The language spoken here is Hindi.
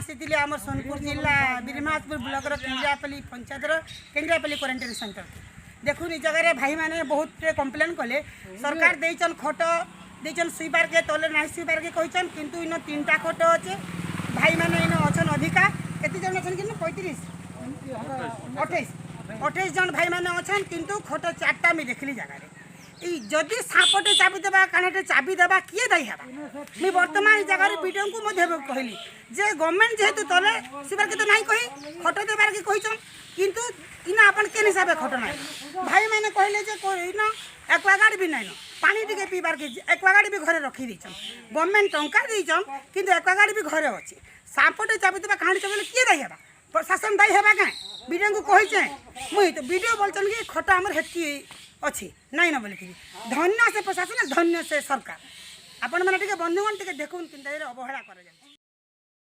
आसी आम सोनपुर जिला बिरमाजपुर ब्लॉक केंद्रापल्ली पंचायत केंद्रापल्ली क्वारंटाइन सेंटर देखुन जगह भाई मैंने बहुत कम्प्लेन कले सरकार देचन खट देचन सुईबार के तले ना सुईबार के कहन किंतु इन 3टा खट अच्छे भाई मैंने इन अच्छन अधिका केते जन अच्छन कि 35 28 जन भाई मैंने अच्छन किंतु खट 4टा मैं देखली जगह जदि सापटे चाबी देवा कानटे चाबी देवा किए दायी है मुझे बर्तमान जगह वीडियो को कहली जे गवर्नमेंट जेहेतु तले सुबार के तो नहीं कही खट देवार के कहीचन किंतु इना अपन के हिसाब से खट ना भाई मैंने कहले जे इन एक्वागार्ड भी नहीं पानी टिके पीबार के एक्वागार्ड भी घरे रखी दीचन गवर्नमेंट टंका दीचन किंतु एक्वागार्ड भी घरे अच्छी सापटे चाबी देवा कानटे चाबी किए दायी है प्रशासन दायी है क्या वीडियो को कहीचे मुई तो वीडियो बोलचन कि खट आमर हेतकी अच्छी नहीं ना बोलिकी धन्य से प्रशासन धन्य से सरकार आपण मैंने बंधुगण टे देखुन कि अवहेला कर